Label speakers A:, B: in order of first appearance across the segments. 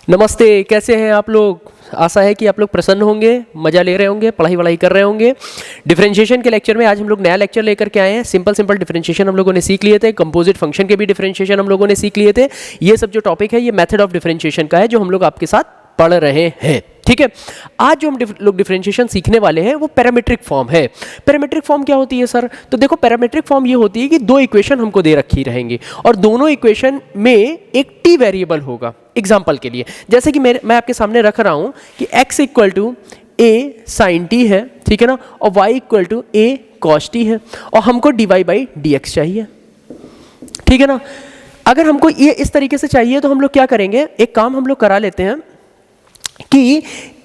A: नमस्ते, कैसे हैं आप लोग। आशा है कि आप लोग प्रसन्न होंगे, मजा ले रहे होंगे, पढ़ाई वढ़ाई कर रहे होंगे। डिफरेंशिएशन के लेक्चर में आज हम लोग नया लेक्चर लेकर के आए हैं। सिंपल डिफरेंशिएशन हम लोगों ने सीख लिए थे, कंपोजिट फंक्शन के भी डिफरेंशिएशन हम लोगों ने सीख लिए थे। ये सब जो टॉपिक है ये मेथड ऑफ डिफरेंशिएशन का है जो हम लोग आपके साथ पढ़ रहे हैं। ठीक है, आज जो हम लोग डिफरेंशिएशन सीखने वाले हैं वो पैरामीट्रिक फॉर्म है। पैरामीट्रिक फॉर्म क्या होती है सर? तो देखो, पैरामीट्रिक फॉर्म ये होती है कि दो इक्वेशन हमको दे रखी रहेंगी और दोनों इक्वेशन में एक टी वेरिएबल होगा। एग्जाम्पल के लिए जैसे कि मैं आपके सामने रख रहा हूं कि x equal to a sine t है, ठीक है ना, और y equal to a cos t है और हमको dy बाई डी एक्स चाहिए, ठीक है ना। अगर हमको ये इस तरीके से चाहिए तो हम लोग क्या करेंगे, एक काम हम लोग करा लेते हैं कि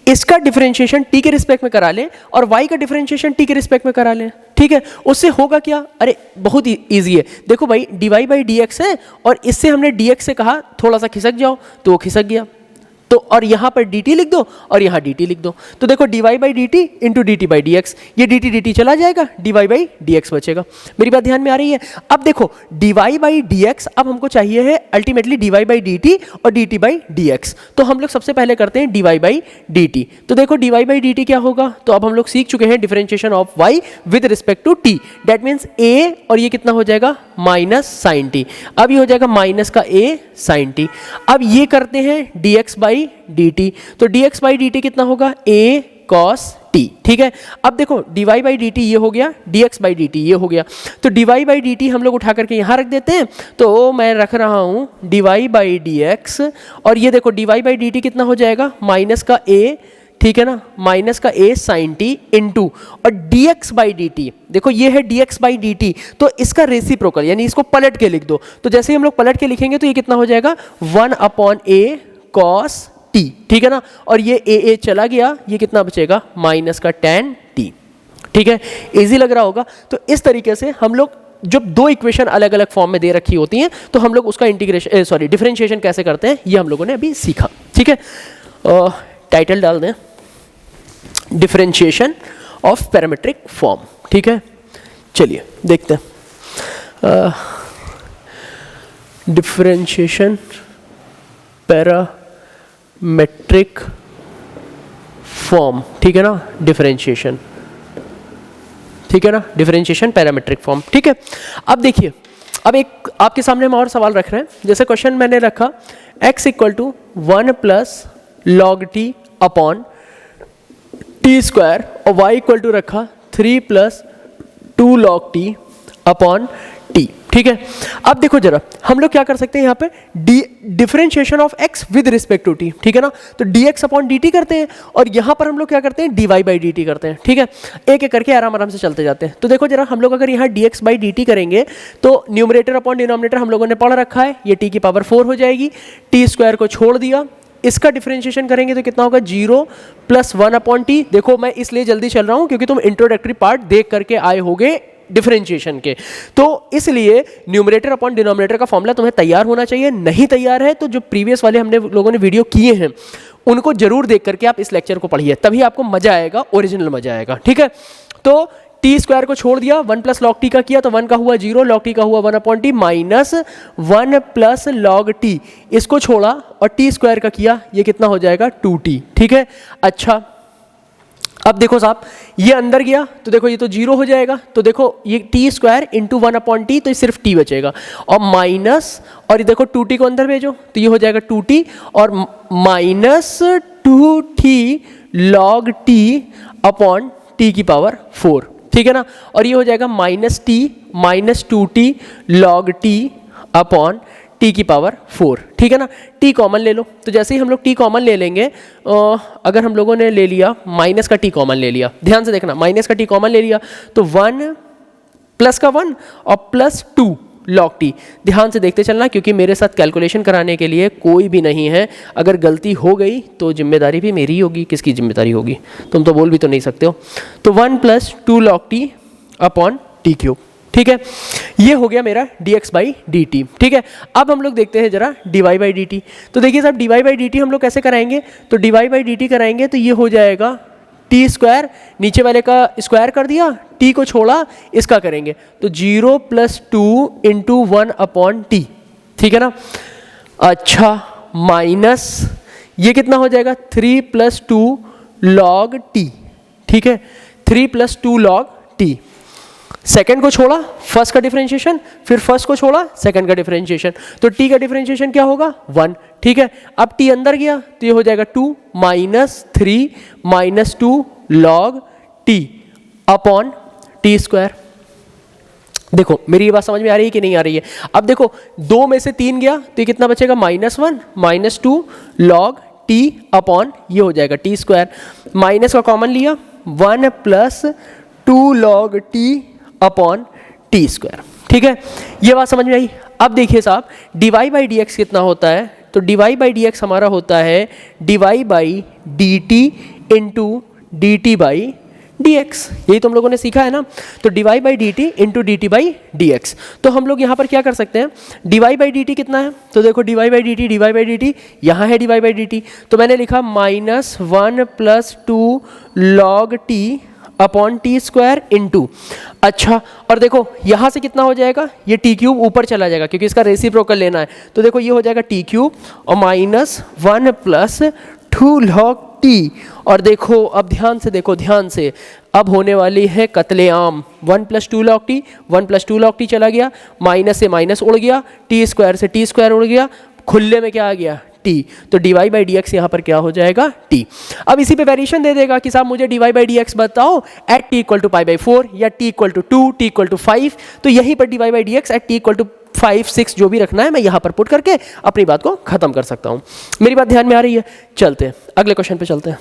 A: इसका डिफरेंशिएशन t के रिस्पेक्ट में करा लें और y का डिफरेंशिएशन t के रिस्पेक्ट में करा लें, ठीक है। उससे होगा क्या, अरे बहुत इजी है। देखो भाई, dy बाई डी एक्स है और इससे हमने dx से कहा थोड़ा सा खिसक जाओ तो वो खिसक गया, तो और यहाँ पर dt लिख दो और यहाँ dt लिख दो, तो देखो dy by d t into d t by d x, ये dt चला जाएगा, dy बाई डी एक्स बचेगा। मेरी बात ध्यान में आ रही है? अब देखो dy बाई डी एक्स अब हमको चाहिए है ultimately dy by d T और dt बाई डी एक्स। तो हम लोग सबसे पहले करते हैं dy बाई डी टी। तो देखो dy बाई डी टी क्या होगा, तो अब हम लोग सीख चुके हैं differentiation of y with respect to t, that means a और ये कितना हो जाएगा माइनस साइन टी, अब ये हो जाएगा माइनस का a साइन टी। अब ये करते हैं dx बाई डी टी, तो dx बाई डी टी कितना होगा a cos t, ठीक है। अब देखो dy बाई डी टी ये हो गया, dx बाई डी टी ये हो गया, तो dy बाई डी टी हम लोग उठा करके यहाँ रख देते हैं, तो मैं रख रहा हूँ dy बाई डी एक्स और ये देखो dy बाई डी टी कितना हो जाएगा माइनस का a, ठीक है ना, माइनस का a साइन टी इंटू और dx बाई डी टी, देखो ये है dx बाई डी टी, तो इसका रेसिप्रोकल यानी इसको पलट के लिख दो, तो जैसे ही हम लोग पलट के लिखेंगे तो ये कितना हो जाएगा 1/a cos t, ठीक है ना, और ये a चला गया, ये कितना बचेगा माइनस का tan t, ठीक है। इजी लग रहा होगा। तो इस तरीके से हम लोग जब दो इक्वेशन अलग अलग फॉर्म में दे रखी होती हैं तो हम लोग उसका इंटीग्रेशन डिफरेंशिएशन कैसे करते हैं ये हम लोगों ने अभी सीखा, ठीक है। टाइटल डाल दें डिफरेंशिएशन ऑफ पैरामीट्रिक फॉर्म, ठीक है। चलिए देखते हैं डिफरेंशिएशन पैरामीट्रिक फॉर्म, ठीक है ना, डिफरेंशिएशन, ठीक है ना, डिफरेंशिएशन पैरामीट्रिक फॉर्म, ठीक है। अब देखिए, अब एक आपके सामने हम और सवाल रख रहे हैं। जैसे क्वेश्चन मैंने रखा x equal to 1 plus log t upon t square और y इक्वल टू रखा 3 plus 2 log t upon t, ठीक है। अब देखो जरा, हम लोग क्या कर सकते हैं यहाँ पे differentiation of x with respect to t, ठीक है ना, तो dx अपॉन dt करते हैं और यहाँ पर हम लोग क्या करते हैं dy बाई dt करते हैं, ठीक है। एक एक करके आराम आराम से चलते जाते हैं। तो देखो जरा, हम लोग अगर यहाँ dx बाई dt करेंगे तो न्यूमरेटर अपॉन डिनोमिनेटर हम लोगों ने पढ़ रखा है, ये t की पावर 4 हो जाएगी, टी स्क्वायर को छोड़ दिया, इसका डिफरेंशिएशन करेंगे तो कितना होगा 0 प्लस 1/t। देखो मैं इसलिए जल्दी चल रहा हूं क्योंकि तुम इंट्रोडक्टरी पार्ट देख करके आए होगे डिफरेंशिएशन के, तो इसलिए न्यूमरेटर अपॉन डिनोमिनेटर का फॉर्मूला तुम्हें तैयार होना चाहिए। नहीं तैयार है तो जो प्रीवियस वाले हमने लोगों ने वीडियो किए हैं उनको जरूर देख करके आप इस लेक्चर को पढ़िए, तभी आपको मजा आएगा, ओरिजिनल मजा आएगा, ठीक है। तो टी स्क्वायर को छोड़ दिया, 1 प्लस लॉग टी का किया तो 1 का हुआ 0, लॉग टी का हुआ 1/t minus 1 plus log T, इसको छोड़ा और टी स्क्वायर का किया, ये कितना हो जाएगा 2t, ठीक है। अच्छा अब देखो साहब, ये अंदर गया तो देखो ये तो 0 हो जाएगा, तो देखो ये टी स्क्वायर इंटू 1/t, तो सिर्फ t बचेगा और माइनस, और ये देखो 2t को अंदर भेजो तो ये हो जाएगा 2t और minus 2t log t upon t की पावर 4, ठीक है ना, और ये हो जाएगा minus t minus 2t log t upon t की पावर 4, ठीक है ना। t कॉमन ले लो, तो जैसे ही हम लोग t कॉमन ले लेंगे, अगर हम लोगों ने ले लिया माइनस का t कॉमन ले लिया, ध्यान से देखना, माइनस का t कॉमन ले लिया तो 1 प्लस का 1 और प्लस 2 लॉग टी, ध्यान से देखते चलना क्योंकि मेरे साथ कैलकुलेशन कराने के लिए कोई भी नहीं है। अगर गलती हो गई तो जिम्मेदारी भी मेरी होगी, किसकी जिम्मेदारी होगी, तुम तो बोल भी तो नहीं सकते हो। तो 1 plus 2 log t upon T cube, ठीक है, ये हो गया मेरा dx बाई डी टी, ठीक है। अब हम लोग देखते हैं जरा dy बाई डी टी। तो देखिए साहब, dy बाई डी टी हम लोग कैसे कराएंगे, तो dy बाई डी टी कराएंगे तो ये हो जाएगा टी स्क्वायर, नीचे वाले का स्क्वायर कर दिया, टी को छोड़ा, इसका करेंगे तो 0 प्लस 2 इंटू 1/t, ठीक है ना। अच्छा माइनस ये कितना हो जाएगा 3 + 2 log t, ठीक है, 3 + 2 log t। सेकंड को छोड़ा फर्स्ट का डिफरेंशिएशन, फिर फर्स्ट को छोड़ा सेकंड का डिफरेंशिएशन, तो t का डिफरेंशिएशन क्या होगा 1, ठीक है। अब t अंदर गया तो ये हो जाएगा 2 - 3 - 2 log t upon t square. देखो मेरी ये बात समझ में आ रही है कि नहीं आ रही है? अब देखो 2 में से 3 गया तो ये कितना बचेगा -1 - 2 log t अपॉन ये हो जाएगा t स्क्वायर। माइनस का कॉमन लिया 1 + 2 log t upon t square, ठीक है। ये बात समझ में आई? अब देखिए साहब dy/dx कितना होता है, तो dy/dx हमारा होता है dy/dt इंटू dt/dx, यही तो हम लोगों ने सीखा है ना। तो dy/dt इंटू dt/dx, तो हम लोग यहाँ पर क्या कर सकते हैं, dy/dt कितना है, तो देखो dy/dt यहाँ है dy/dt, तो मैंने लिखा -1 + 2 log t upon t square into, अच्छा और देखो यहाँ से कितना हो जाएगा, ये t³ ऊपर चला जाएगा क्योंकि इसका रेसिप्रोकल लेना है, तो देखो ये हो जाएगा t³ और -1 + 2 log t, और देखो अब ध्यान से देखो, ध्यान से अब होने वाली है कत्लेआम। 1 + 2 log t, 1 + 2 log t चला गया, माइनस से माइनस उड़ गया, टी स्क्वायर से टी स्क्वायर उड़ गया, खुले में क्या आ गया t, तो dy/dx यहाँ पर क्या हो जाएगा t। अब इसी पे वेरिएशन दे देगा कि साहब मुझे dy/dx बताओ एट t = π/4 या t = 2, t = 5, तो यहीं पर dy/dx एट t = 5, 6 जो भी रखना है मैं यहाँ पर पुट करके अपनी बात को खत्म कर सकता हूँ। मेरी बात ध्यान में आ रही है? चलते हैं अगले क्वेश्चन पे चलते हैं।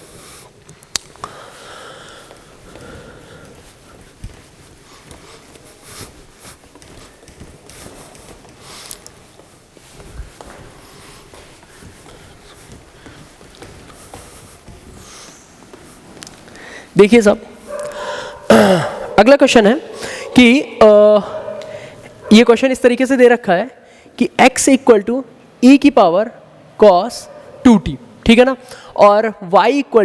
A: देखिए साहब अगला क्वेश्चन है कि ये क्वेश्चन इस तरीके से दे रखा है कि x = e⁻ cos 2t, ठीक है ना, और y =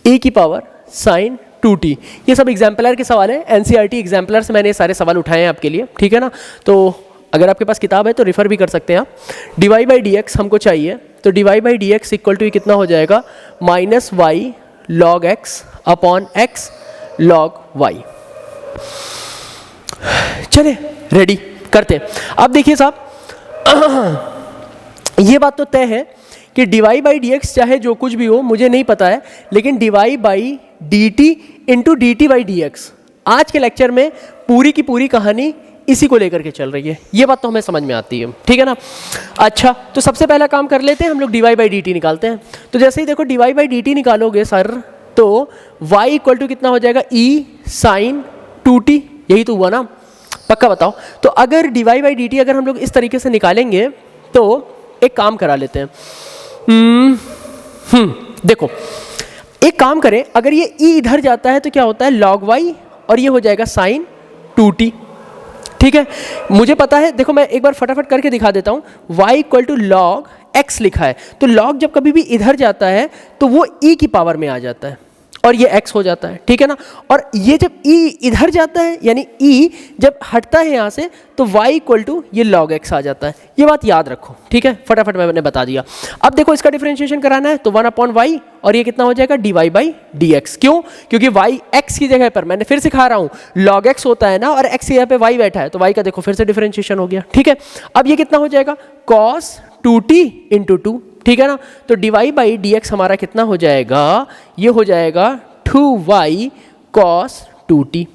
A: e⁻ sin 2t। ये सब एग्जाम्पलर के सवाल हैं, NCERT एग्जाम्पलर से मैंने ये सारे सवाल उठाए हैं आपके लिए, ठीक है ना। तो अगर आपके पास किताब है तो रेफर भी कर सकते हैं आप। dy/dx हमको चाहिए, तो dy/dx = कितना हो जाएगा -y log x upon x log y। चले रेडी करते हैं। अब देखिए साहब ये बात तो तय है कि dy/dx चाहे जो कुछ भी हो मुझे नहीं पता है, लेकिन dy/dt इंटू dt/dx आज के लेक्चर में पूरी की पूरी कहानी इसी को लेकर के चल रही है, ये बात तो हमें समझ में आती है, ठीक है ना। अच्छा तो सबसे पहला काम कर लेते हैं, हम लोग dy/dt निकालते हैं। तो जैसे ही देखो dy/dt निकालोगे सर तो y = कितना हो जाएगा e sin 2t, यही तो हुआ ना, पक्का बताओ। तो अगर dy/dt अगर हम लोग इस तरीके से निकालेंगे तो एक काम करा लेते हैं। देखो एक काम करें, अगर ये e इधर जाता है तो क्या होता है log y, और ये हो जाएगा sin 2t, ठीक है। मुझे पता है, देखो मैं एक बार फटाफट करके दिखा देता हूँ। y = log x लिखा है, तो log जब कभी भी इधर जाता है तो वो e की पावर में आ जाता है और ये x हो जाता है, ठीक है ना। और ये जब e इधर जाता है यानी e जब हटता है यहाँ से तो y = ये log x आ जाता है, ये बात याद रखो, ठीक है। फटाफट मैंने बता दिया। अब देखो इसका डिफरेंशिएशन कराना है तो 1/y, और ये कितना हो जाएगा dy/dx। क्यों? क्योंकि y x की जगह पर, मैंने फिर सिखा रहा हूँ, log x होता है ना और x की जगह पे y बैठा है, तो y का देखो फिर से डिफरेंशिएशन हो गया, ठीक है। अब ये कितना हो जाएगा cos 2t × 2, ठीक है ना। तो dy/dx हमारा कितना हो जाएगा, ये हो जाएगा 2y cos 2t।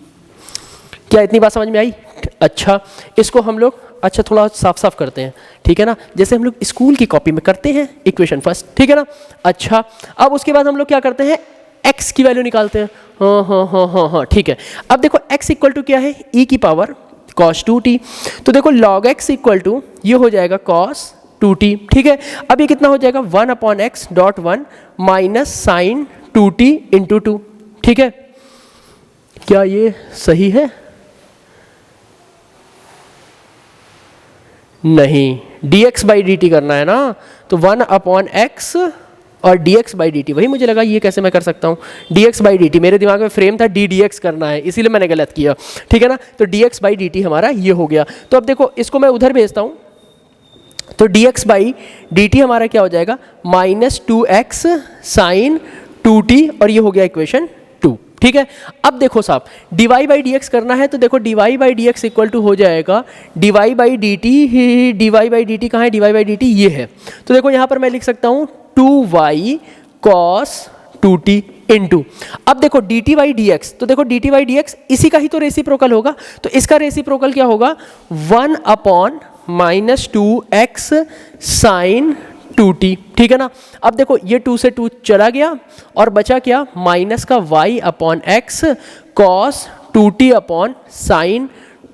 A: क्या इतनी बात समझ में आई? अच्छा इसको हम लोग अच्छा थोड़ा साफ साफ करते हैं, ठीक है ना, जैसे हम लोग स्कूल की कॉपी में करते हैं इक्वेशन फर्स्ट, ठीक है ना। अच्छा अब उसके बाद हम लोग क्या करते हैं, x की वैल्यू निकालते हैं। हाँ, ठीक है। अब देखो x = क्या है, e⁻ cos 2t, तो देखो log x = ये हो जाएगा cos 2t, ठीक है। अब ये कितना हो जाएगा 1/x.1 माइनस sin 2t × 2, ठीक है। क्या ये सही है? नहीं, dx/dt करना है ना, तो 1/x और dx/dt, वही मुझे लगा ये कैसे मैं कर सकता हूँ, dx/dt मेरे दिमाग में फ्रेम था ddx करना है, इसीलिए मैंने गलत किया, ठीक है ना। तो dx/dt हमारा ये हो गया। तो अब देखो इसको मैं उधर भेजता हूँ, तो dx बाई dt हमारा क्या हो जाएगा, -2x साइन 2t, और ये हो गया इक्वेशन 2। ठीक है, अब देखो साहब dy बाई dx करना है, तो देखो dy by dx equal to हो जाएगा dy by dt। dy by dt कहाँ है, dy बाई dt ये है, तो देखो यहाँ पर मैं लिख सकता हूँ 2y cos 2t इंटू, अब देखो dt बाई dx, तो देखो dt बाई dx इसी का ही तो रेसिप्रोकल होगा, तो इसका रेसिप्रोकल क्या होगा, 1 अपॉन -2x साइन 2t। ठीक है ना, अब देखो ये 2 से 2 चला गया और बचा क्या, माइनस का y upon x cos 2t upon sine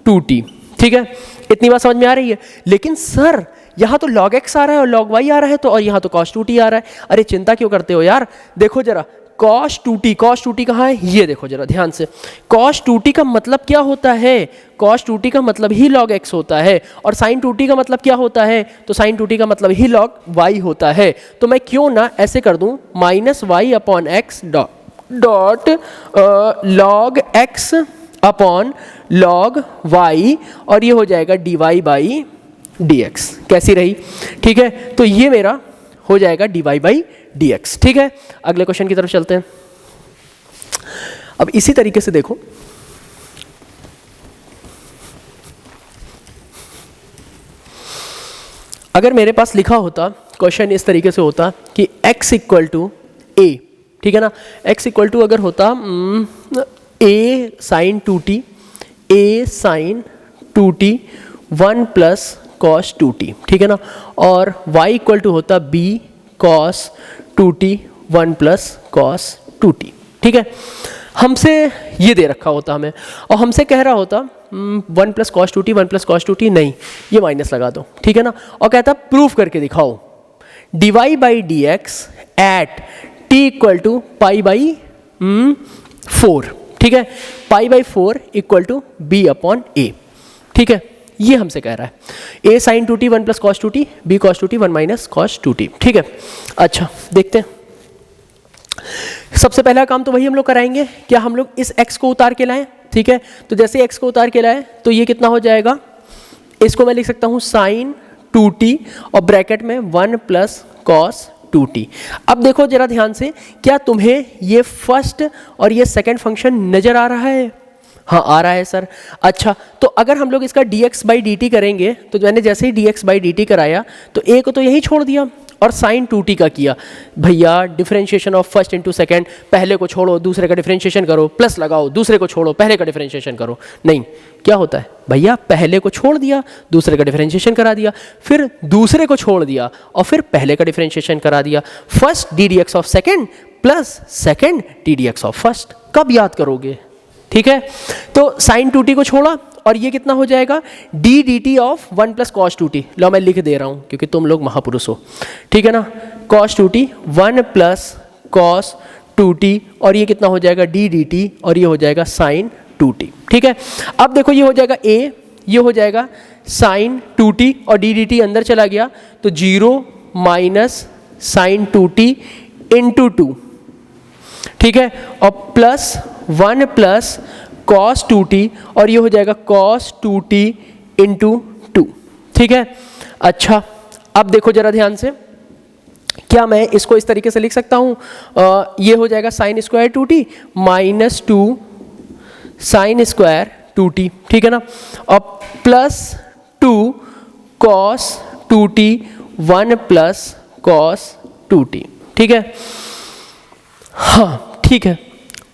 A: 2t। ठीक है, इतनी बात समझ में आ रही है। लेकिन सर यहाँ तो log x आ रहा है और log y आ रहा है, तो और यहाँ तो cos 2t आ रहा है। अरे चिंता क्यों करते हो यार, देखो जरा cos 2t कहाँ है, ये देखो जरा ध्यान से, cos 2t का मतलब क्या होता है, cos 2t का मतलब ही log x होता है, और sin 2t का मतलब क्या होता है, तो sin 2t का मतलब ही log y होता है। तो मैं क्यों ना ऐसे कर दूं, -y upon x dot log x upon log y, और ये हो जाएगा dy बाई dx। कैसी रही, ठीक है, तो ये मेरा हो जाएगा dy बाई dx। ठीक है, अगले क्वेश्चन की तरफ चलते हैं। अब इसी तरीके से देखो, अगर मेरे पास लिखा होता क्वेश्चन इस तरीके से होता कि x इक्वल टू a, ठीक है ना, x इक्वल टू अगर होता a sine 2t, a sine 2t 1 plus cos 2t, ठीक है ना, और y इक्वल टू होता b cos 2t 1 plus cos 2t। ठीक है, हमसे ये दे रखा होता हमें, और हमसे कह रहा होता 1 plus cos 2t 1 plus cos 2t, नहीं ये माइनस लगा दो, ठीक है ना, और कहता प्रूफ करके दिखाओ dy by dx at t equal to pi by 4। ठीक है, pi by 4 equal to b upon a। ठीक है, ये हमसे कह रहा है a sine 2t 1 plus cos 2t, b cos 2t 1 minus cos 2t। ठीक है, अच्छा देखते हैं, सबसे पहला काम तो वही हम लोग कराएंगे, क्या हम लोग इस x को उतार के लाएं। ठीक है, तो जैसे x को उतार के लाएं तो ये कितना हो जाएगा, इसको मैं लिख सकता हूँ साइन 2t और ब्रैकेट में 1 प्लस cos 2t। अब देखो जरा ध्यान से, क्या तुम्हें ये फर्स्ट और ये सेकंड फंक्शन नजर आ रहा है, हाँ आ रहा है सर। अच्छा, तो अगर हम लोग इसका dx बाई dt करेंगे, तो मैंने जैसे ही dx बाई dt कराया तो a को तो यही छोड़ दिया और साइन 2t का किया। भैया differentiation of first into second, पहले को छोड़ो दूसरे का डिफरेंशिएशन करो, प्लस लगाओ, दूसरे को छोड़ो पहले का डिफरेंशिएशन करो। नहीं, क्या होता है भैया, पहले को छोड़ दिया दूसरे का डिफरेंशिएशन करा दिया, फिर दूसरे को छोड़ दिया और फिर पहले का डिफरेंशिएशन करा दिया। First ddx of second plus second ddx of first, कब याद करोगे। ठीक है, तो साइन 2t को छोड़ा और ये कितना हो जाएगा d dt of 1 plus cos 2t। लो मैं लिख दे रहा हूँ क्योंकि तुम लोग महापुरुष हो, ठीक है ना, cos 2t 1 plus cos 2t, और ये कितना हो जाएगा d dt, और ये हो जाएगा साइन 2t। ठीक है, अब देखो ये हो जाएगा a, ये हो जाएगा साइन 2t और d dt अंदर चला गया तो 0 माइनस साइन 2t इंटू 2। ठीक है, और प्लस 1 प्लस cos 2t, और ये हो जाएगा cos 2t इंटू 2। ठीक है, अच्छा अब देखो जरा ध्यान से, क्या मैं इसको इस तरीके से लिख सकता हूँ, ये हो जाएगा sine square 2t minus 2 sine square 2t। ठीक है ना, और plus 2 cos 2t 1 plus cos 2t। ठीक है, हाँ ठीक है।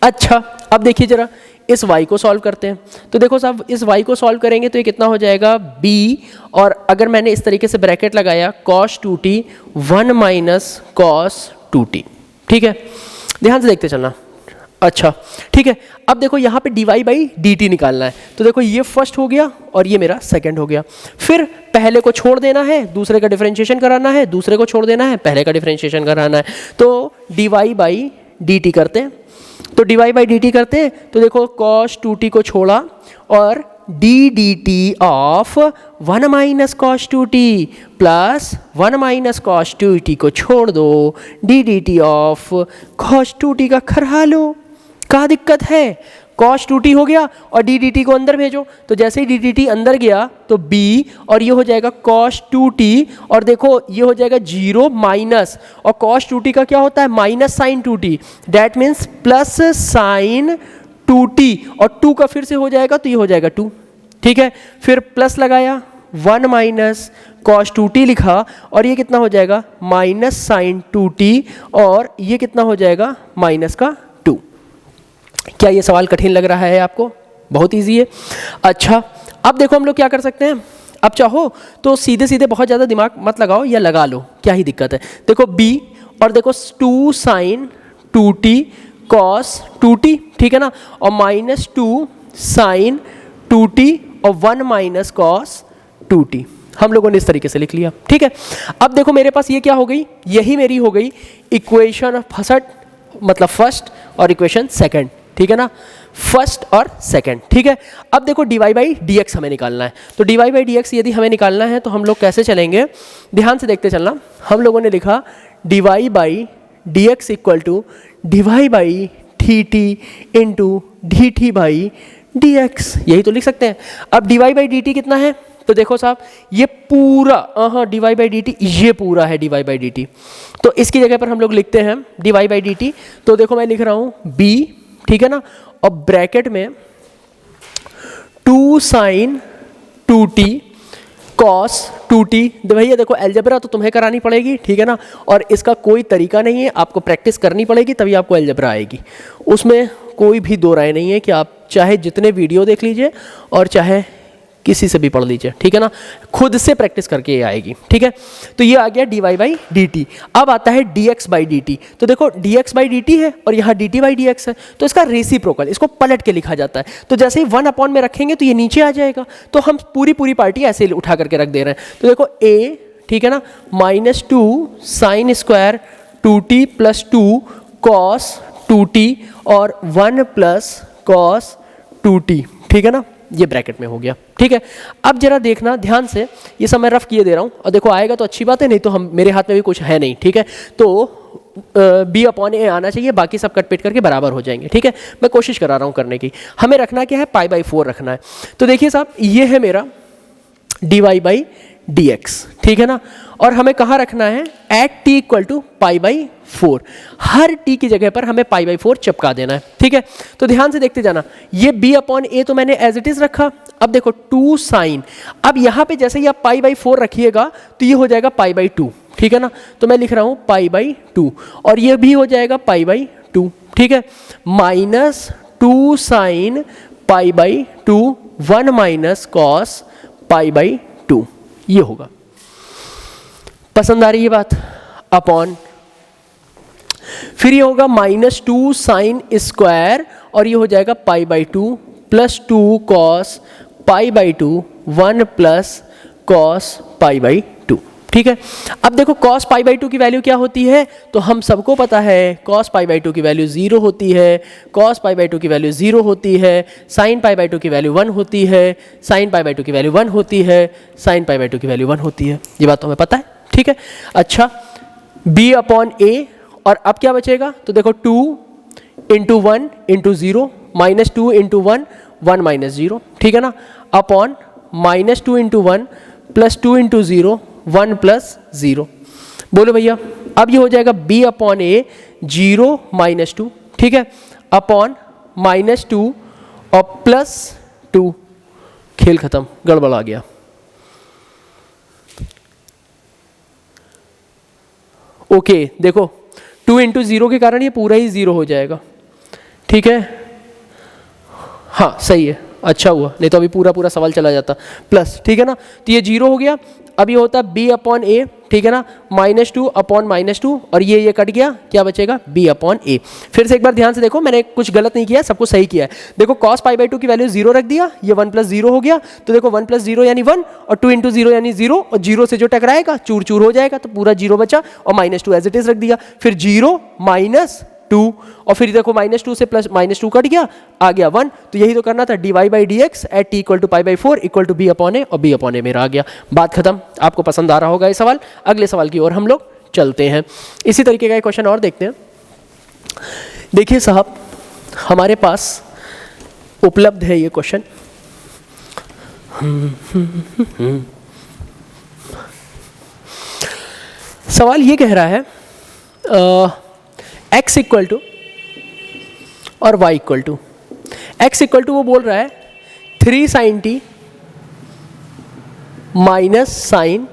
A: अच्छा अब देखिए जरा इस y को सॉल्व करते हैं, तो देखो साहब इस y को सॉल्व करेंगे तो ये कितना हो जाएगा b, और अगर मैंने इस तरीके से ब्रैकेट लगाया cos 2t 1 minus cos 2t। ठीक है, ध्यान से देखते चलना। अच्छा ठीक है, अब देखो यहाँ पे dy बाई dt निकालना है, तो देखो ये फर्स्ट हो गया और ये मेरा सेकंड हो गया, फिर पहले को छोड़ देना है दूसरे का डिफरेंशिएशन कराना है, दूसरे को छोड़ देना है पहले का डिफरेंशिएशन कराना है, तो dy बाई dt करते हैं, तो dy बाई dt करते हैं, तो देखो cos 2t को छोड़ा और d dt of 1 minus cos 2t plus 1 minus cos 2t को छोड़ दो, d dt of cos 2t का खरा लो, क्या दिक्कत है, cos 2t हो गया और d dt को अंदर भेजो, तो जैसे ही d dt अंदर गया तो b और ये हो जाएगा cos 2t और देखो ये हो जाएगा 0 माइनस, और cos 2t का क्या होता है minus sine 2t, that means plus sine 2t और 2 का फिर से हो जाएगा तो ये हो जाएगा 2, ठीक है। फिर प्लस लगाया 1 माइनस cos 2t लिखा और ये कितना हो जाएगा माइनस साइन 2t और ये कितना हो जाएगा माइनस का 2। क्या ये सवाल कठिन लग रहा है आपको? बहुत इजी है। अच्छा अब देखो हम लोग क्या कर सकते हैं, अब चाहो तो सीधे सीधे बहुत ज़्यादा दिमाग मत लगाओ या लगा लो, क्या ही दिक्कत है। देखो b और देखो 2 साइन 2t cos 2t, ठीक है ना, और माइनस 2 साइन 2t और 1 माइनस cos 2t, हम लोगों ने इस तरीके से लिख लिया, ठीक है। अब देखो मेरे पास ये क्या हो गई, यही मेरी हो गई इक्वेशन फर्स्ट, मतलब फर्स्ट और इक्वेशन सेकंड, ठीक है ना, फर्स्ट और सेकंड, ठीक है। अब देखो dy बाई डी एक्स हमें निकालना है, तो dy बाई डी एक्स यदि हमें निकालना है तो हम लोग कैसे चलेंगे, ध्यान से देखते चलना। हम लोगों ने लिखा dy by d x equal to dy by d t into d t by d x, यही तो लिख सकते हैं। अब dy बाई डी टी कितना है, तो देखो साहब ये पूरा dy बाई डी टी, ये पूरा है dy बाई डी टी, तो इसकी जगह पर हम लोग लिखते हैं dy बाई डी टी। तो देखो मैं लिख रहा हूँ b, ठीक है ना, और ब्रैकेट में 2 साइन 2t cos 2t, भैया देखो अलजेब्रा तो तुम्हें करानी पड़ेगी, ठीक है ना, और इसका कोई तरीका नहीं है, आपको प्रैक्टिस करनी पड़ेगी तभी आपको अलजेब्रा आएगी, उसमें कोई भी दो राय नहीं है कि आप चाहे जितने वीडियो देख लीजिए और चाहे किसी से भी पढ़ लीजिए, ठीक है ना, खुद से प्रैक्टिस करके ये आएगी, ठीक है। तो ये आ गया dy बाई डी टी। अब आता है dx बाई डी टी, तो देखो dx बाई डी टी है और यहाँ dt बाई डी एक्स है, तो इसका रेसिप्रोकल, इसको पलट के लिखा जाता है, तो जैसे ही 1 अपॉन में रखेंगे तो ये नीचे आ जाएगा, तो हम पूरी पार्टी ऐसे उठा करके रख दे रहे हैं। तो देखो a, ठीक है ना, minus 2 sine square 2t plus 2 cos 2t और 1 प्लस कॉस 2t, ठीक है ना, ये ब्रैकेट में हो गया, ठीक है। अब जरा देखना ध्यान से, ये सब मैं रफ किए दे रहा हूँ और देखो आएगा तो अच्छी बात है, नहीं तो हम मेरे हाथ में भी कुछ है नहीं, ठीक है। तो b अपॉन ए आना चाहिए, बाकी सब कट पिट करके बराबर हो जाएंगे, ठीक है। मैं कोशिश करा रहा हूँ करने की। हमें रखना क्या है, पाई बाई 4 रखना है। तो देखिए साहब ये है मेरा dy बाई डी एक्स, ठीक है ना, और हमें कहाँ रखना है, at t equal to pi by 4, हर t की जगह पर हमें पाई बाई 4 चिपका देना है, ठीक है। तो ध्यान से देखते जाना, ये b अपॉन ए तो मैंने एज इट इज रखा। अब देखो 2 साइन, अब यहाँ पे जैसे ही आप पाई बाई 4 रखिएगा तो ये हो जाएगा पाई बाई 2, ठीक है ना, तो मैं लिख रहा हूँ पाई बाई 2 और ये भी हो जाएगा पाई बाई 2, ठीक है, minus 2 sine pi by 2 1 minus cos pi by 2, ये होगा। पसंद आ रही है बात? अपॉन फिर ये होगा माइनस 2 साइन स्क्वायर और ये हो जाएगा pi by 2 plus 2 cos pi by 2 1 plus cos pi by 2, ठीक है। अब देखो cos पाई बाई 2 की वैल्यू क्या होती है, तो हम सबको पता है cos पाई बाई 2 की वैल्यू 0 होती है, cos पाई बाई 2 की वैल्यू 0 होती है, sin पाई बाई 2 की वैल्यू 1 होती है, sin पाई बाई 2 की वैल्यू 1 होती है, sin पाई बाई 2 की वैल्यू 1 होती है, ये बात तो हमें पता है, ठीक है। अच्छा b अपॉन ए, और अब क्या बचेगा, तो देखो 2 into 1 into 0 minus 2 into 1 1 minus 0, ठीक है ना, upon minus 2 into 1 plus 2 into 0 1 plus 0। बोलो भैया, अब ये हो जाएगा b अपॉन ए 0 माइनस 2, ठीक है, अपॉन माइनस 2 और प्लस 2, खेल खत्म, गड़बड़ आ गया। ओके देखो 2 इंटू 0 के कारण ये पूरा ही 0 हो जाएगा, ठीक है, हाँ सही है, अच्छा हुआ, नहीं तो अभी पूरा सवाल चला जाता प्लस, ठीक है ना, तो ये 0 हो गया। अब ये होता है b अपॉन ए, ठीक है ना, माइनस 2 अपॉन माइनस 2 और ये कट गया, क्या बचेगा b अपॉन ए। फिर से एक बार ध्यान से देखो, मैंने कुछ गलत नहीं किया, सब कुछ सही किया है। देखो cos पाई बाई 2 की वैल्यू 0 रख दिया, ये 1 प्लस 0 हो गया, तो देखो 1 प्लस 0 यानी 1 और 2 इंटू 0 यानी 0 और 0 से जो टकराएगा चूर चूर हो जाएगा, तो पूरा 0 बचा और माइनस 2 एज इट इज रख दिया, फिर 0 माइनस 2 और फिर देखो माइनस 2 से प्लस माइनस 2 कट गया, आ गया 1, तो यही तो करना था, dy by d x at t equal to pi by 4 equal to b upon a, और b अपॉन ए मेरा आ गया। बात खत्म। आपको पसंद आ रहा होगा ये सवाल। अगले सवाल की ओर हम लोग चलते हैं। इसी तरीके का एक क्वेश्चन और देखते हैं। देखिए साहब, हमारे पास उपलब्ध है ये क्वेश्चन। सवाल ये कह रहा है x इक्वल टू और y equal to, x equal to वो बोल रहा है 3 sin t minus sine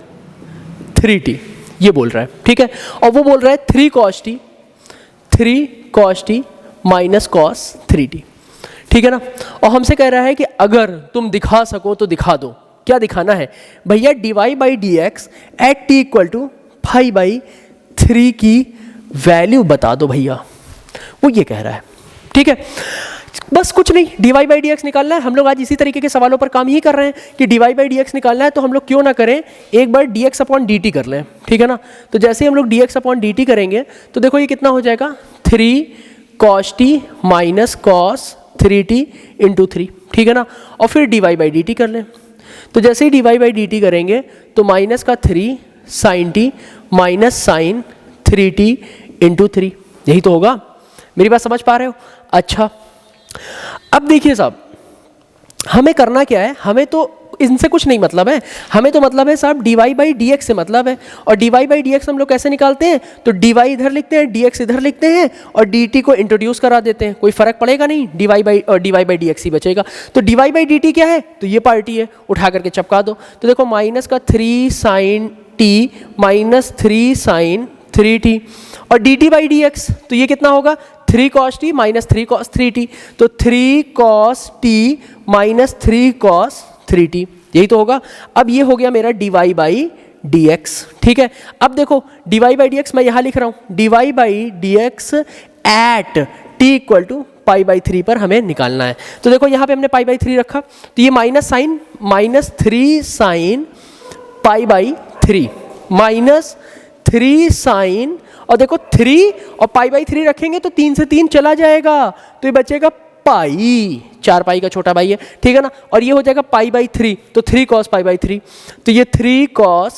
A: 3t, ये बोल रहा है, ठीक है। और वो बोल रहा है 3 cos t minus cos 3t, ठीक है ना। और हमसे कह रहा है कि अगर तुम दिखा सको तो दिखा दो। क्या दिखाना है भैया? dy by d x at t equal to 5/3 की वैल्यू बता दो भैया, वो ये कह रहा है, ठीक है। बस कुछ नहीं, dy बाई डी एक्स निकालना है। हम लोग आज इसी तरीके के सवालों पर काम ही कर रहे हैं कि dy बाई डी एक्स निकालना है, तो हम लोग क्यों ना करें एक बार dx अपॉन dt कर लें, ठीक है ना। तो जैसे ही हम लोग dx अपॉन dt करेंगे तो देखो ये कितना हो जाएगा, 3 cos t minus cos 3t into 3, ठीक है ना। और फिर dy बाई dt कर लें, तो जैसे ही dy बाई dt करेंगे तो माइनस का 3 sin t minus sine 3t into 3, यही तो होगा। मेरी बात समझ पा रहे हो? अच्छा, अब देखिए साहब, हमें करना क्या है, हमें तो इनसे कुछ नहीं मतलब है, हमें तो मतलब है साहब dy बाई डी एक्स से मतलब है। और dy बाई डी एक्स हम लोग कैसे निकालते हैं? तो dy इधर लिखते हैं, dx इधर लिखते हैं और dt को इंट्रोड्यूस करा देते हैं, कोई फर्क पड़ेगा नहीं, dy बाई डी एक्स ही बचेगा। तो dy बाई dt क्या है? तो ये पार्टी है, उठा करके चपका दो। तो देखो माइनस का 3 sin t minus 3 sin 3t, और dt बाई डी एक्स तो ये कितना होगा, 3 cos t minus 3 cos 3t, तो 3 cos t minus 3 cos 3t, यही तो होगा। अब ये हो गया मेरा dy बाई डी एक्स, ठीक है। अब देखो dy बाई डी एक्स मैं यहाँ लिख रहा हूँ, dy by d x at t equal to π/3 पर हमें निकालना है। तो देखो यहाँ पे हमने π/3 रखा, तो ये minus sine minus 3 sine π/3 minus 3 sine, और देखो 3 और π/3 रखेंगे तो 3 से 3 चला जाएगा, तो ये बचेगा पाई, 4 पाई का छोटा भाई है, ठीक है ना। और ये हो जाएगा π/3, तो 3 cos π/3, तो ये 3 cos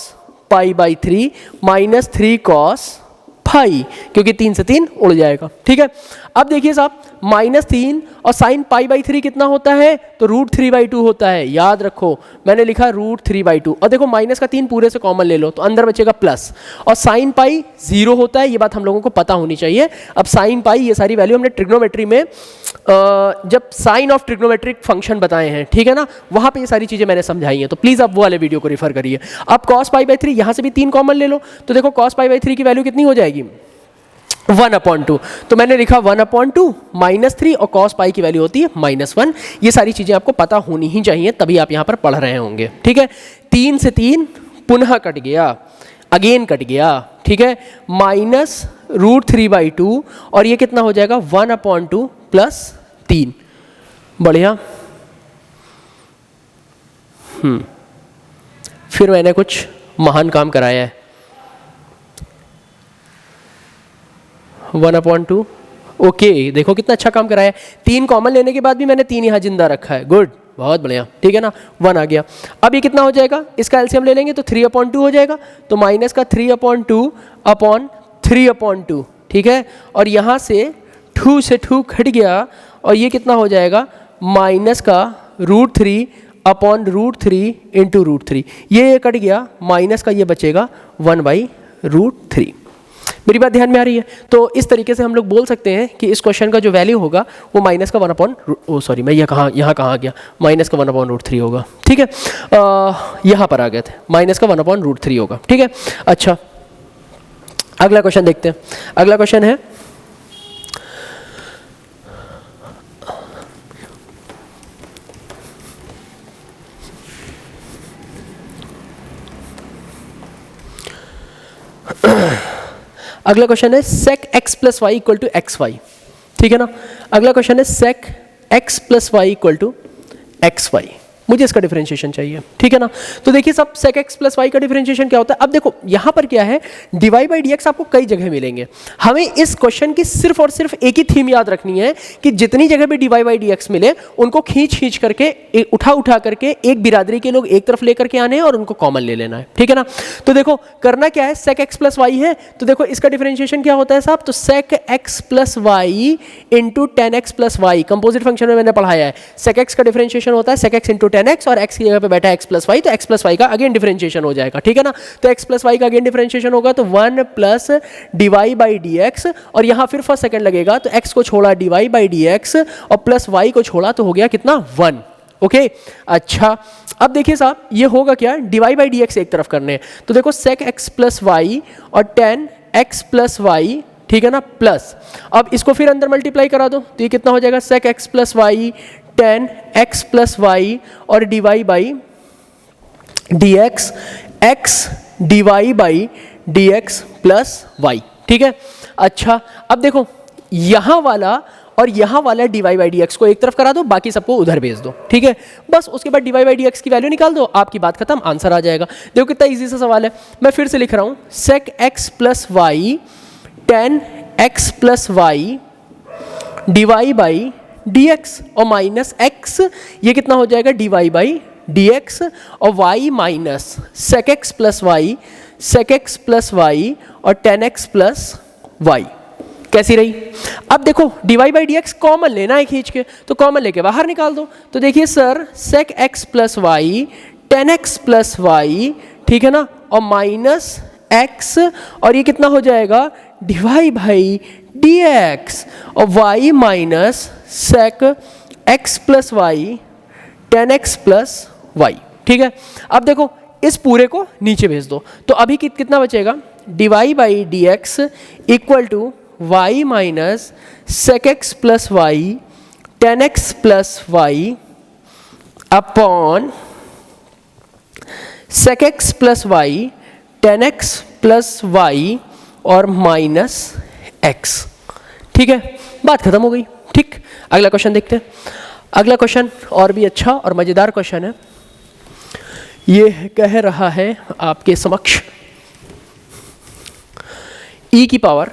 A: π/3 माइनस 3 cos फाई, क्योंकि 3 से 3 उड़ जाएगा, ठीक है। अब देखिए साहब, -3 और साइन π/3 कितना होता है? तो √3/2 होता है, याद रखो मैंने लिखा √3/2। और देखो माइनस का 3 पूरे से कॉमन ले लो तो अंदर बचेगा प्लस, और साइन पाई 0 होता है, ये बात हम लोगों को पता होनी चाहिए। अब साइन पाई ये सारी वैल्यू हमने ट्रिग्नोमेट्री में जब साइन ऑफ ट्रिग्नोमेट्रिक फंक्शन बताए हैं, ठीक है ना, वहां पे ये सारी चीजें मैंने समझाई हैं, तो प्लीज आप वो वाले वीडियो को रेफर करिए। अब cos π/3 यहां से भी 3 कॉमन ले लो, तो देखो cos π/3 की वैल्यू कितनी हो जाएगी, 1/2। तो मैंने लिखा 1/2 -3, और cos पाई की वैल्यू होती है -1। ये सारी चीजें आपको पता होनी ही चाहिए, तभी आप यहां पर पढ़ रहे होंगे, ठीक है। 3 से 3 पुनः कट गया, अगेन कट गया, ठीक है, -√3/2, और ये कितना हो जाएगा 1/2 प्लस 3, बढ़िया। फिर मैंने कुछ महान काम कराया है, 1/2, ओके, देखो कितना अच्छा काम कराया है। 3 कॉमन लेने के बाद भी मैंने 3 यहाँ जिंदा रखा है, गुड, बहुत बढ़िया, ठीक है ना, 1 आ गया। अब ये कितना हो जाएगा, इसका एलसीएम ले लेंगे तो 3/2 हो जाएगा, तो माइनस का 3/2 अपॉन 3/2, ठीक है। और यहाँ से 2 से 2 घट गया, और ये कितना हो जाएगा, माइनस का √3 अपॉन √3 इंटू √3, ये कट गया, माइनस का ये बचेगा 1/√3। मेरी बात ध्यान में आ रही है? तो इस तरीके से हम लोग बोल सकते हैं कि इस क्वेश्चन का जो वैल्यू होगा वो माइनस का 1/, मैं यहाँ कहाँ गया, माइनस का 1/√3 होगा, ठीक है। यहाँ पर आ गए थे, माइनस का 1/√3 होगा, ठीक है। अच्छा, अगला क्वेश्चन देखते हैं। अगला क्वेश्चन है अगला क्वेश्चन है sec x plus y equal to x y, ठीक है ना। अगला क्वेश्चन है sec x plus y equal to x y, मुझे इसका डिफरेंशिएशन चाहिए, ठीक है ना। तो देखिए सब sec x प्लस वाई का डिफरेंशिएशन क्या होता है। अब देखो यहाँ पर क्या है, dy बाई डी एक्स आपको कई जगह मिलेंगे। हमें इस क्वेश्चन की सिर्फ और सिर्फ एक ही थीम याद रखनी है कि जितनी जगह भी dy बाई डी एक्स मिले उनको खींच करके उठा करके एक बिरादरी के लोग एक तरफ लेकर के आने हैं और उनको कॉमन ले लेना है, ठीक है ना। तो देखो करना क्या है, sec x प्लस वाई है तो देखो इसका डिफरेंशिएशन क्या होता है साहब, तो sec x plus y into tan x plus y, composite function में मैंने पढ़ाया है। sec x का डिफरेंशिएशन होता है sec x into tan x, और x की जगह पे बैठा है x प्लस वाई, तो x प्लस वाई का अगेन डिफरेंशिएशन हो जाएगा, ठीक है ना। तो x प्लस वाई का अगेन डिफरेंशिएशन होगा तो 1 plus dy by d x, और यहाँ फिर फर्स्ट सेकंड लगेगा तो x को छोड़ा dy बाई डी एक्स और प्लस y को छोड़ा तो हो गया कितना 1। ओके अच्छा, अब देखिए साहब ये होगा क्या, dy बाई डी एक्स एक तरफ करने, तो देखो sec x प्लस वाई और टेन एक्स प्लस वाई, ठीक है ना, प्लस अब इसको फिर अंदर मल्टीप्लाई करा दो तो ये कितना हो जाएगा, sec x plus y tan x plus y और dy by d x, x dy by d x plus y, ठीक है। अच्छा अब देखो यहाँ वाला और यहाँ वाला dy बाई डी एक्स को एक तरफ करा दो, बाकी सबको उधर भेज दो, ठीक है। बस उसके बाद dy बाई डी एक्स की वैल्यू निकाल दो, आपकी बात खत्म, आंसर आ जाएगा। देखो कितना इजी सा सवाल है। मैं फिर से लिख रहा हूँ, sec x plus y tan x plus y dy by d x और माइनस x, ये कितना हो जाएगा dy बाई डी एक्स, और y minus sec x plus y, sec x plus y और टेन एक्स प्लस वाई। कैसी रही? अब देखो dy by d x common लेना है खींच के, तो कॉमन लेके बाहर निकाल दो। तो देखिए sir sec x plus y tan x plus y, ठीक है ना, और माइनस x, और ये कितना हो जाएगा dy बाई डी एक्स और y minus sec x plus y tan x plus y, ठीक है। अब देखो इस पूरे को नीचे भेज दो, तो अभी कितना बचेगा, dy by d x equal to y minus sec x plus y tan x plus y upon sec x plus y tan x plus y और माइनस x, ठीक है, बात खत्म हो गई। ठीक, अगला क्वेश्चन देखते हैं। अगला क्वेश्चन और भी अच्छा और मजेदार क्वेश्चन है। ये कह रहा है आपके समक्ष e की पावर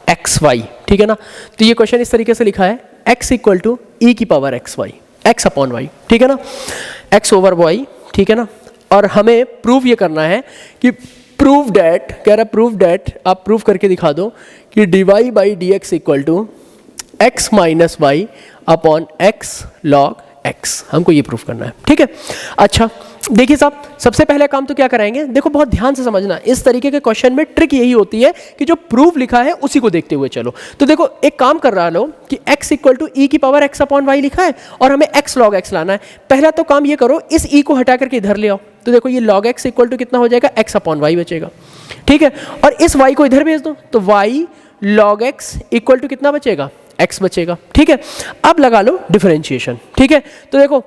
A: एक्स वाई, ठीक है ना। तो ये क्वेश्चन इस तरीके से लिखा है, x इक्वल टू ई की power x y, x upon y, ठीक है ना, x ओवर वाई, ठीक है ना। और हमें प्रूव ये करना है कि प्रूव डैट, कह रहा प्रूव डैट, आप प्रूव करके दिखा दो कि dy by d x equal to x minus y upon x log x, हमको ये प्रूफ करना है, ठीक है। अच्छा देखिए साहब, सबसे पहले काम तो क्या कराएंगे, देखो बहुत ध्यान से समझना, इस तरीके के क्वेश्चन में ट्रिक यही होती है कि जो प्रूफ लिखा है उसी को देखते हुए चलो। तो देखो एक काम कर रहा लो कि x इक्वल टू ई की पावर x अपॉन वाई लिखा है और हमें x लॉग x लाना है। पहला तो काम ये करो, इस e को हटा करके इधर ले आओ, तो देखो ये लॉग x इक्वल टू कितना हो जाएगा, x अपॉन वाई बचेगा, ठीक है। और इस y को इधर भेज दो, तो y log x equal to कितना बचेगा, x बचेगा, ठीक है। अब लगा लो डिफरेंशिएशन, ठीक है। तो देखो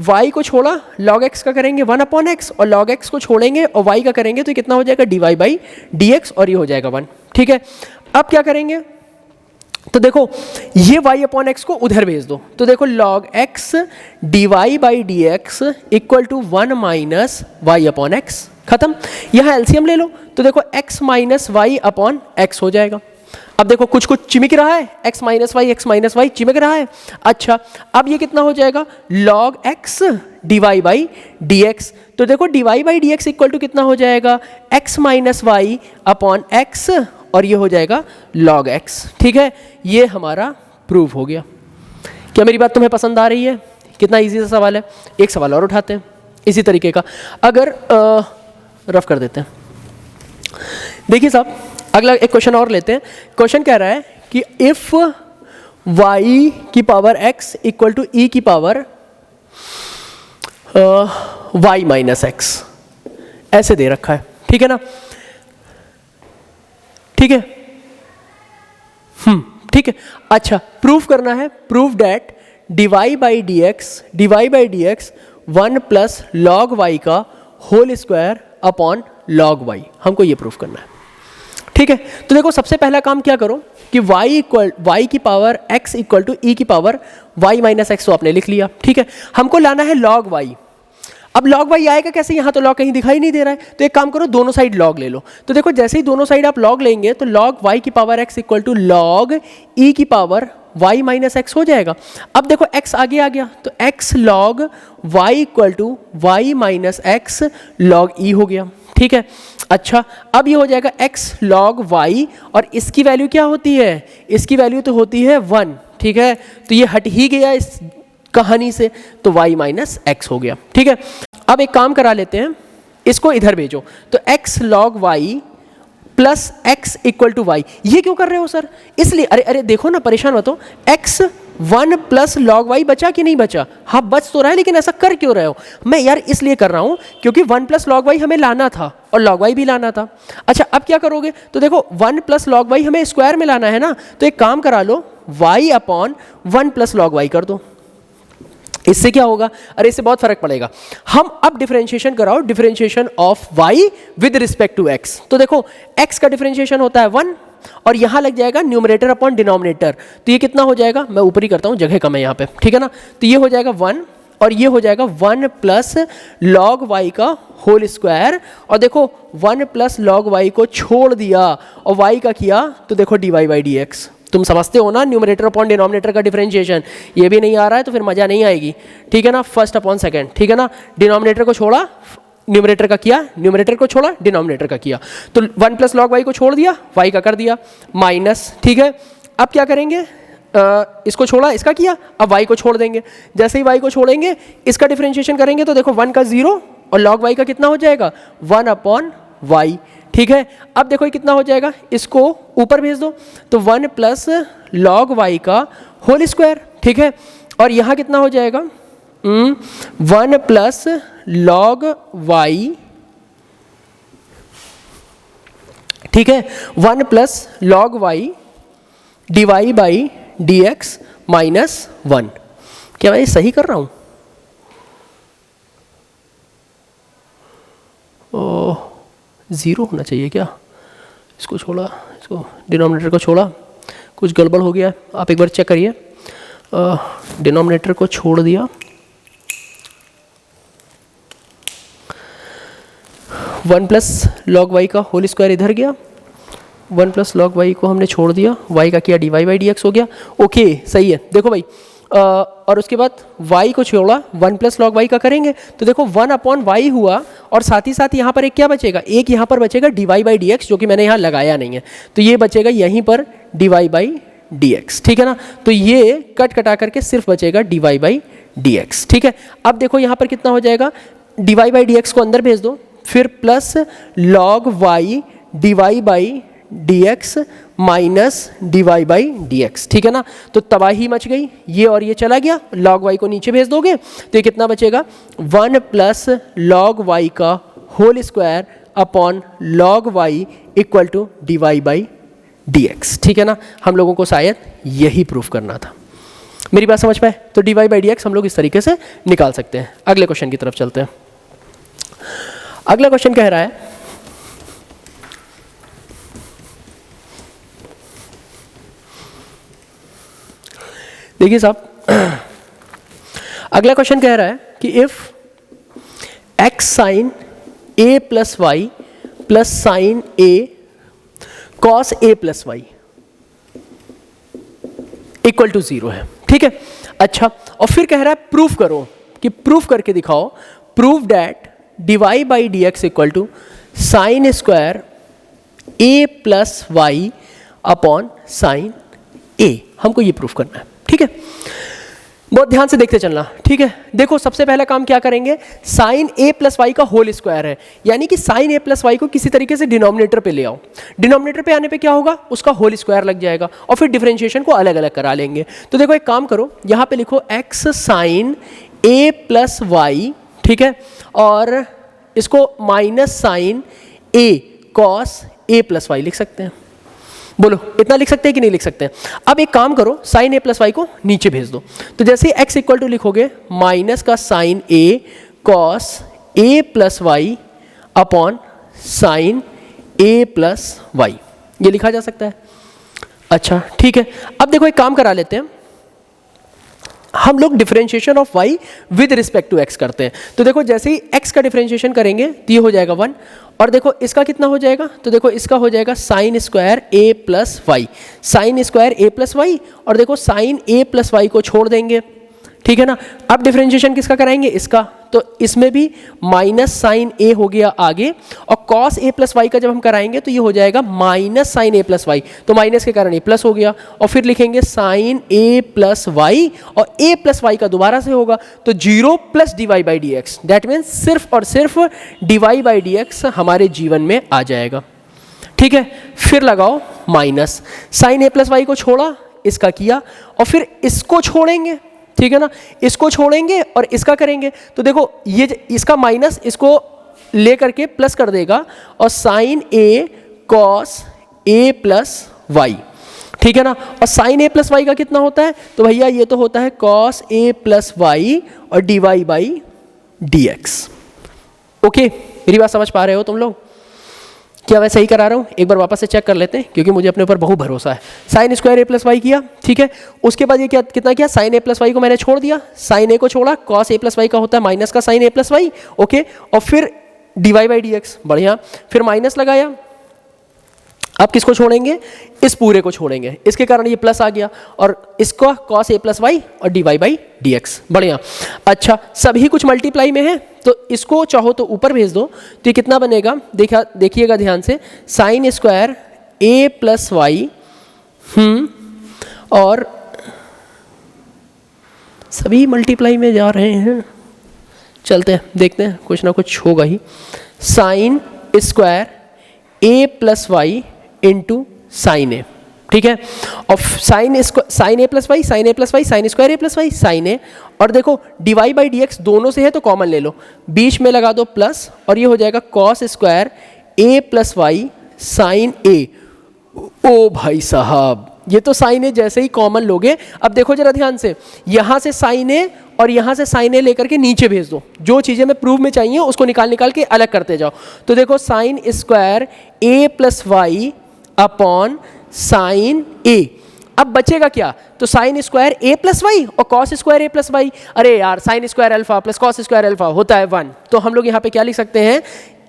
A: y को छोड़ा log x का करेंगे 1 अपॉन एक्स, और log x को छोड़ेंगे और y का करेंगे तो कितना हो जाएगा dy बाई डी एक्स, और ये हो जाएगा 1, ठीक है। अब क्या करेंगे, तो देखो ये y अपॉन एक्स को उधर भेज दो, तो देखो log x dy by d x equal to 1 minus y upon x, खत्म। यहाँ एलसीएम ले लो, तो देखो x minus y upon x हो जाएगा। अब देखो कुछ कुछ चिमक रहा है, x माइनस वाई चिमक रहा है। अच्छा अब ये कितना हो जाएगा, log x dy by d x, तो देखो dy by d x equal to कितना हो जाएगा, x minus y upon x, और ये हो जाएगा log x, ठीक है। ये हमारा प्रूव हो गया। क्या मेरी बात तुम्हें पसंद आ रही है? कितना इजी सा सवाल है। एक सवाल और उठाते हैं इसी तरीके का, अगर रफ कर देते हैं। देखिए साहब अगला एक क्वेश्चन और लेते हैं। क्वेश्चन कह रहा है कि इफ y की power x equal to e की पावर y माइनस एक्स, ऐसे दे रखा है, ठीक है ना, ठीक है, ठीक है। अच्छा प्रूफ करना है, proof that dy by d x 1 plus log y का whole square upon log y, हमको ये प्रूफ करना है, ठीक है। तो देखो सबसे पहला काम क्या करो कि y की power x equal to e की पावर y माइनस एक्स, तो आपने लिख लिया। ठीक है, हमको लाना है log y। अब log y आएगा कैसे, यहाँ तो log कहीं दिखाई नहीं दे रहा है, तो एक काम करो दोनों साइड log ले लो। तो देखो जैसे ही दोनों साइड आप log लेंगे तो log y की power x equal to log e की पावर y माइनस एक्स हो जाएगा। अब देखो x आगे आ गया तो x log y equal to y minus x log e हो गया। ठीक है, अच्छा अब ये हो जाएगा x log y, और इसकी वैल्यू क्या होती है, इसकी वैल्यू तो होती है 1। ठीक है, तो ये हट ही गया इस कहानी से, तो y माइनस एक्स हो गया। ठीक है, अब एक काम करा लेते हैं, इसको इधर भेजो, तो x log y plus x equal to y. ये क्यों कर रहे हो सर, इसलिए अरे देखो ना, परेशान मत हो, x 1 प्लस लॉग वाई बचा कि नहीं बचा, हाँ बच तो रहा है, लेकिन ऐसा कर क्यों रहे हो, मैं यार इसलिए कर रहा हूँ क्योंकि 1 प्लस लॉग वाई हमें लाना था और लॉग वाई भी लाना था। अच्छा अब क्या करोगे, तो देखो 1 प्लस लॉग वाई हमें स्क्वायर में लाना है ना, तो एक काम करा लो, y अपॉन 1 प्लस लॉग वाई कर दो। इससे क्या होगा, अरे इससे बहुत फर्क पड़ेगा। हम अब डिफरेंशिएशन कराओ, differentiation of y with respect to x। तो देखो x का डिफरेंशिएशन होता है 1, और यहां लग जाएगा न्यूमरेटर अपॉन डिनोमिनेटर, तो ये कितना हो जाएगा, मैं ऊपर ही करता हूं, जगह कम है यहाँ पे, ठीक है ना। तो ये हो जाएगा 1 और ये हो जाएगा 1 प्लस लॉग वाई का होल स्क्वायर, और देखो 1 प्लस लॉग वाई को छोड़ दिया और y का किया, तो देखो dy बाई डी एक्स। तुम समझते हो ना न्यूमरेटर अपॉन डिनोमिनेटर का डिफरेंशिएशन, ये भी नहीं आ रहा है तो फिर मजा नहीं आएगी, ठीक है ना। फर्स्ट अपॉन सेकंड, ठीक है ना, डिनोमिनेटर को छोड़ा, न्यूमरेटर का किया, न्यूमरेटर को छोड़ा, डिनोमिनेटर का किया, तो 1 प्लस लॉग वाई को छोड़ दिया, y का कर दिया माइनस। ठीक है, अब क्या करेंगे, इसको छोड़ा, इसका किया, अब y को छोड़ देंगे, जैसे ही y को छोड़ेंगे इसका डिफरेंशिएशन करेंगे तो देखो 1 का 0 और लॉग y का कितना हो जाएगा 1 अपॉन y। ठीक है, अब देखो ये कितना हो जाएगा, इसको ऊपर भेज दो, तो 1 प्लस लॉग वाई का होल स्क्वायर। ठीक है, और यहाँ कितना हो जाएगा 1 प्लस लॉग वाई, ठीक है, 1 plus log y d y by d x minus 1। क्या मैं सही कर रहा हूँ, ओह 0 होना चाहिए क्या, इसको छोड़ा, इसको डिनोमिनेटर को छोड़ा, कुछ गड़बड़ हो गया, आप एक बार चेक करिए, डिनोमिनेटर को छोड़ दिया, 1 प्लस लॉग वाई का होल स्क्वायर इधर गया, 1 प्लस लॉग वाई को हमने छोड़ दिया, y का किया d y by d x हो गया। ओके सही है, देखो भाई और उसके बाद y को छोड़ा, 1 प्लस लॉग वाई का करेंगे तो देखो 1 अपॉन वाई हुआ, और साथ ही साथ यहाँ पर एक क्या बचेगा, एक यहाँ पर बचेगा d y by d x, जो कि मैंने यहाँ लगाया नहीं है, तो ये बचेगा यहीं पर d y by d x. ठीक है ना, तो ये कट कटा करके सिर्फ बचेगा d y by d x. ठीक है, अब देखो यहाँ पर कितना हो जाएगा, d y by d x को अंदर भेज दो, फिर plus log y d y by d x minus d y by d x. ठीक है ना, तो तबाही मच गई, ये और ये चला गया, लॉग वाई को नीचे भेज दोगे तो ये कितना बचेगा 1 प्लस लॉग वाई का whole square upon log y equal to d y by d x. ठीक है ना, हम लोगों को शायद यही प्रूफ करना था, मेरी बात समझ पाए, तो d y by d x हम लोग इस तरीके से निकाल सकते हैं। अगले क्वेश्चन की तरफ चलते हैं। अगला क्वेश्चन कह रहा है, देखिए साहब, अगला क्वेश्चन कह रहा है कि if x sine a plus y plus sine a cos a plus y equal to 0 है। ठीक है, अच्छा, और फिर कह रहा है प्रूफ करो, कि प्रूफ करके दिखाओ, prove that d y by d x equal to sine square a plus y upon sine a. हमको ये प्रूफ करना है। ठीक है, बहुत ध्यान से देखते चलना। ठीक है, देखो सबसे पहला काम क्या करेंगे, साइन ए प्लस वाई का होल स्क्वायर है, यानी कि साइन ए प्लस वाई को किसी तरीके से डिनोमिनेटर पे ले आओ, डिनोमिनेटर पे आने पे क्या होगा, उसका होल स्क्वायर लग जाएगा, और फिर डिफरेंशिएशन को अलग अलग करा लेंगे। तो देखो एक काम करो, यहाँ पे लिखो x sine a plus y, ठीक है, और इसको minus sign a cos a plus Y लिख सकते हैं। बोलो इतना लिख सकते हैं कि नहीं लिख सकते हैं। अब एक काम करो, साइन ए प्लस वाई को नीचे भेज दो, तो जैसे एक्स इक्वल टू लिखोगे माइनस का sign a cos a plus y upon sine a plus Y. ये लिखा जा सकता है। अच्छा ठीक है, अब देखो एक काम करा लेते हैं, हम लोग differentiation of y with respect to x करते हैं। तो देखो जैसे ही x का डिफरेंशिएशन करेंगे तो ये हो जाएगा 1, और देखो इसका कितना हो जाएगा, तो देखो इसका हो जाएगा sine square a plus y, sine square a plus y, और देखो साइन a प्लस वाई को छोड़ देंगे, ठीक है ना। अब डिफरेंशिएशन किसका कराएंगे, इसका, तो इसमें भी माइनस साइन a हो गया आगे, और कॉस a प्लस वाई का जब हम कराएंगे तो ये हो जाएगा minus sine a plus y, तो माइनस के कारण a प्लस हो गया, और फिर लिखेंगे साइन a प्लस वाई, और a प्लस वाई का दोबारा से होगा, तो 0 plus d y by d x, that means सिर्फ और सिर्फ d y by d x हमारे जीवन में आ जाएगा, ठीक है। फिर लगाओ minus, sine a plus y को छोड़ा, इसका किया, और फिर इसको छोड़ेंगे, ठीक है ना, इसको छोड़ेंगे और इसका करेंगे, तो देखो ये इसका माइनस इसको ले करके प्लस कर देगा, और sine a cos a plus y, ठीक है ना। और साइन a प्लस वाई का कितना होता है, तो भैया ये तो होता है कॉस a प्लस वाई और d y by d x. Okay, मेरी बात समझ पा रहे हो तुम लोग? क्या मैं सही करा रहा हूँ? एक बार वापस से चेक कर लेते हैं, क्योंकि मुझे अपने ऊपर बहुत भरोसा है। Sine square a plus y किया, ठीक है, उसके बाद ये क्या कितना किया, साइन a प्लस वाई को मैंने छोड़ दिया, साइन a को छोड़ा, कॉस a प्लस वाई का होता है माइनस का sine a plus y, okay, और फिर d y by d x, बढ़िया, फिर माइनस लगाया, अब किसको छोड़ेंगे, इस पूरे को छोड़ेंगे, इसके कारण ये प्लस आ गया, और इसको कॉस a प्लस वाई और d y by d x, बढ़िया। अच्छा, सभी कुछ मल्टीप्लाई में है, तो इसको चाहो तो ऊपर भेज दो, तो ये कितना बनेगा, देखिएगा ध्यान से, sine square a plus y, और सभी मल्टीप्लाई में जा रहे हैं, चलते हैं देखते हैं, कुछ ना कुछ होगा ही। Sine square a plus y into sine a, ठीक है, और sine a plus y, sine a plus y, sine square a plus y, sine a, और देखो d y by d x दोनों से है तो कॉमन ले लो, बीच में लगा दो प्लस, और ये हो जाएगा cos square a plus y sine ए। ओ भाई साहब, ये तो साइन ए जैसे ही कॉमन लोगे, अब देखो जरा ध्यान से, यहाँ से साइन ए और यहाँ से साइन ए लेकर के नीचे भेज दो, जो चीज़ें मैं प्रूफ में चाहिए उसको निकाल के अलग करते जाओ। तो देखो sign square a plus y upon sine ए, अब बचेगा क्या, तो sign square a plus y और cos square a plus Y, अरे यार sine square alpha plus cos square alpha होता है 1, तो हम लोग यहाँ पे क्या लिख सकते हैं,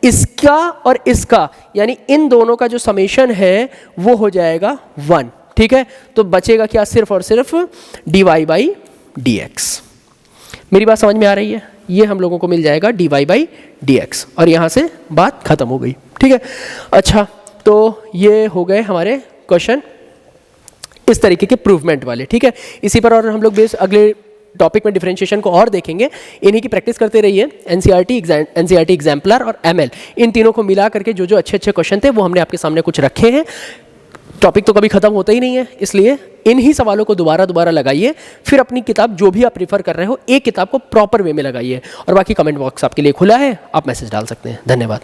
A: इसका और इसका, यानी इन दोनों का जो समेशन है वो हो जाएगा 1, ठीक है। तो बचेगा क्या, सिर्फ और सिर्फ d y by d x. मेरी बात समझ में आ रही है? ये हम लोगों को मिल जाएगा d y by d x, और यहाँ से बात खत्म हो गई, ठीक है। अच्छा, तो ये हो गए हमारे क्वेश्चन इस तरीके के प्रूवमेंट वाले, ठीक है। इसी पर और हम लोग बेस अगले टॉपिक में डिफरेंशिएशन को और देखेंगे, इन्हीं की प्रैक्टिस करते रहिए। एनसीईआरटी एग्जाम्पलर और एमएल, इन तीनों को मिला करके जो जो अच्छे अच्छे क्वेश्चन थे वो हमने आपके सामने कुछ रखे हैं। टॉपिक तो कभी खत्म होता ही नहीं है, इसलिए इन्हीं सवालों को दोबारा लगाइए, फिर अपनी किताब जो भी आप प्रीफर कर रहे हो एक किताब को प्रॉपर वे में लगाइए, और बाकी कमेंट बॉक्स आपके लिए खुला है, आप मैसेज डाल सकते हैं। धन्यवाद।